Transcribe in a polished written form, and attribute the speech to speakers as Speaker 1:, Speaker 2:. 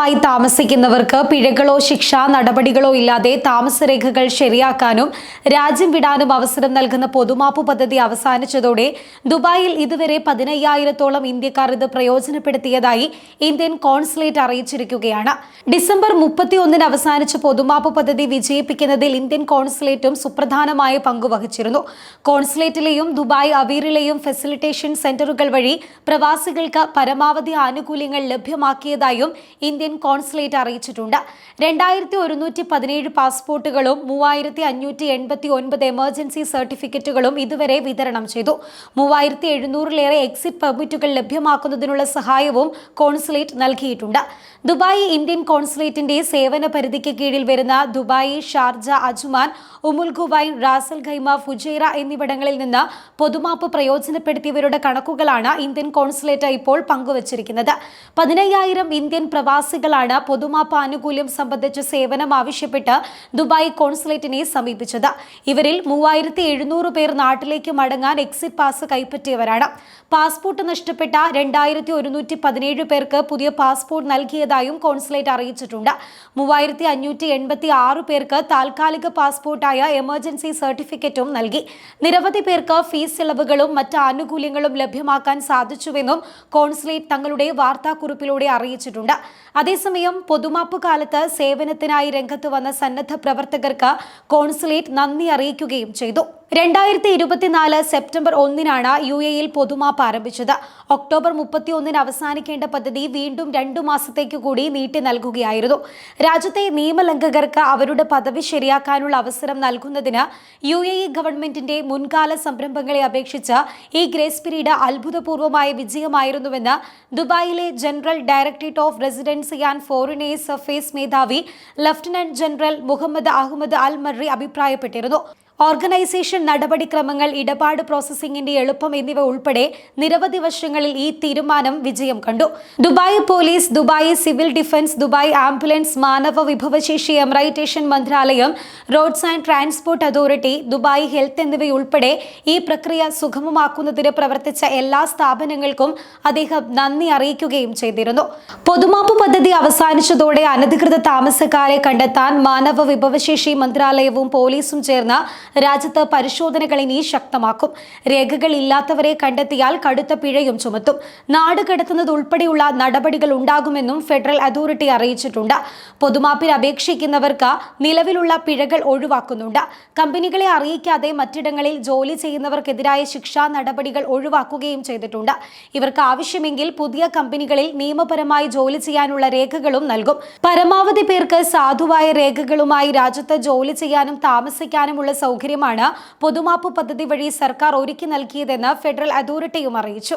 Speaker 1: അനധികൃതമായി താമസിക്കുന്നവർക്ക് പിഴകളോ ശിക്ഷാ നടപടികളോ ഇല്ലാതെ താമസരേഖകൾ ശരിയാക്കാനും രാജ്യം വിടാനും അവസരം നൽകുന്ന പൊതുമാപ്പ് പദ്ധതി അവസാനിച്ചതോടെ ദുബായിൽ ഇതുവരെ 15,000-ഓളം ഇന്ത്യക്കാർ ഇത് പ്രയോജനപ്പെടുത്തിയതായി ഇന്ത്യൻ കോൺസുലേറ്റ് അറിയിച്ചിരിക്കുകയാണ്. ഡിസംബർ 31-ന് അവസാനിച്ച പൊതുമാപ്പ് പദ്ധതി വിജയിപ്പിക്കുന്നതിൽ ഇന്ത്യൻ കോൺസുലേറ്റും സുപ്രധാനമായ പങ്കുവഹിച്ചിരുന്നു. കോൺസുലേറ്റിലെയും ദുബായ് അവീറിലെയും ഫെസിലിറ്റേഷൻ സെന്ററുകൾ വഴി പ്രവാസികൾക്ക് പരമാവധി ആനുകൂല്യങ്ങൾ ലഭ്യമാക്കിയതായും ഇന്ത്യൻ കോൺസുലേറ്റ് അറിയിച്ചിട്ടുണ്ട്. 2,117 പാസ്പോർട്ടുകളും 3,589 എമർജൻസി സർട്ടിഫിക്കറ്റുകളും ഇതുവരെ വിതരണം ചെയ്തു. 3,700-ലേറെ എക്സിറ്റ് പെർമിറ്റുകൾ ലഭ്യമാക്കുന്നതിനുള്ള സഹായവും കോൺസുലേറ്റ് നൽകിയിട്ടുണ്ട്. ദുബായ് ഇന്ത്യൻ കോൺസുലേറ്റിന്റെ സേവന പരിധിക്ക് കീഴിൽ വരുന്ന Dubai, Sharjah, Ajman, Umm al Quwain, Ras al Khaimah, Fujairah എന്നിവിടങ്ങളിൽ നിന്ന് പൊതുമാപ്പ് പ്രയോജനപ്പെടുത്തിയവരുടെ കണക്കുകളാണ് ഇന്ത്യൻ കോൺസുലേറ്റ് ഇപ്പോൾ പങ്കുവച്ചിരിക്കുന്നത്. 15,000 ഇന്ത്യൻ പ്രവാസികളാണ് പൊതുമാപ്പ് ആനുകൂല്യം സംബന്ധിച്ച സേവനം ആവശ്യപ്പെട്ട് ദുബായ് കോൺസുലേറ്റിനെ സമീപിച്ചത്. ഇവരിൽ 3,700 പേർ നാട്ടിലേക്ക് മടങ്ങാൻ എക്സിറ്റ് പാസ് കൈപ്പറ്റിയവരാണ്. പാസ്പോർട്ട് നഷ്ടപ്പെട്ട 2,117 പേർക്ക് പുതിയ പാസ്പോർട്ട് നൽകിയതായും കോൺസുലേറ്റ് അറിയിച്ചിട്ടുണ്ട്. 3,586 പേർക്ക് താൽക്കാലിക പാസ്പോർട്ടായ എമർജൻസി സർട്ടിഫിക്കറ്റും നൽകി. നിരവധി പേർക്ക് ഫീസ് ഇളവുകളും മറ്റ് ആനുകൂല്യങ്ങളും ലഭ്യമാക്കാൻ സാധിച്ചുവെന്നും കോൺസുലേറ്റ് തങ്ങളുടെ വാർത്താക്കുറിപ്പിലൂടെ അറിയിച്ചിട്ടുണ്ട്. അതേസമയം പൊതുമാപ്പ് കാലത്ത് സേവനത്തിനായി രംഗത്ത് വന്ന സന്നദ്ധ പ്രവർത്തകർക്ക് കോൺസുലേറ്റ് നന്ദി അറിയിക്കുകയും ചെയ്തു. 2024 സെപ്റ്റംബർ 1-നാണ് UAEയിൽ പൊതുമാപ്പ് ആരംഭിച്ചത്. ഒക്ടോബർ 31-ന് അവസാനിക്കേണ്ട പദ്ധതി വീണ്ടും 2 മാസത്തേക്ക് കൂടി നീട്ടി നൽകുകയായിരുന്നു. രാജ്യത്തെ നിയമലംഘകർക്ക് അവരുടെ പദവി ശരിയാക്കാനുള്ള അവസരം നൽകുന്നതിന് UAE ഗവൺമെന്റിന്റെ മുൻകാല സംരംഭങ്ങളെ അപേക്ഷിച്ച് ഈ ഗ്രേസ് പീരീഡ് അത്ഭുതപൂർവമായ വിജയമായിരുന്നുവെന്ന് ദുബായിലെ general directorate of residency and foreigners affairs മേധാവി lieutenant general Mohammed Ahmed Al Marri അഭിപ്രായപ്പെട്ടിരുന്നു. ഓർഗനൈസേഷൻ നടപടിക്രമങ്ങൾ, ഇടപാട് പ്രോസസ്സിംഗിന്റെ എളുപ്പം എന്നിവ ഉൾപ്പെടെ നിരവധി വശങ്ങളിൽ ഈ തീരുമാനം വിജയം കണ്ടു. Dubai police, Dubai civil defence, Dubai ambulance, മാനവ വിഭവശേഷി എമറൈറ്റേഷൻ മന്ത്രാലയം, roads and transport authority, Dubai health എന്നിവയുൾപ്പെടെ ഈ പ്രക്രിയ സുഗമമാക്കുന്നതിന് പ്രവർത്തിച്ച എല്ലാ സ്ഥാപനങ്ങൾക്കും അദ്ദേഹം നന്ദി അറിയിക്കുകയും ചെയ്തിരുന്നു. പൊതുമാപ്പ് പദ്ധതി അവസാനിച്ചതോടെ അനധികൃത താമസക്കാരെ കണ്ടെത്താൻ മാനവ വിഭവശേഷി മന്ത്രാലയവും പോലീസും ചേർന്ന് രാജ്യത്ത് പരിശോധനകൾ ഇനി ശക്തമാക്കും. രേഖകൾ ഇല്ലാത്തവരെ കണ്ടെത്തിയാൽ കടുത്ത പിഴയും ചുമത്തും. നാട് കടത്തുന്നത് ഉൾപ്പെടെയുള്ള നടപടികൾ ഉണ്ടാകുമെന്നും ഫെഡറൽ അതോറിറ്റി അറിയിച്ചിട്ടുണ്ട്. പൊതുമാപ്പിന് അപേക്ഷിക്കുന്നവർക്ക് നിലവിലുള്ള പിഴകൾ ഒഴിവാക്കുന്നുണ്ട്. കമ്പനികളെ അറിയിക്കാതെ മറ്റിടങ്ങളിൽ ജോലി ചെയ്യുന്നവർക്കെതിരായ ശിക്ഷാ നടപടികൾ ഒഴിവാക്കുകയും ചെയ്തിട്ടുണ്ട്. ഇവർക്ക് ആവശ്യമെങ്കിൽ പുതിയ കമ്പനികളിൽ നിയമപരമായി ജോലി ചെയ്യാനുള്ള രേഖകളും നൽകും. പരമാവധി പേർക്ക് സാധുവായ രേഖകളുമായി രാജ്യത്ത് ജോലി ചെയ്യാനും താമസിക്കാനുമുള്ള സൗകര്യമാണ് പൊതുമാപ്പ് പദ്ധതി വഴി സർക്കാർ ഒരുക്കി നൽകിയതെന്ന് ഫെഡറൽ അതോറിറ്റിയും അറിയിച്ചു.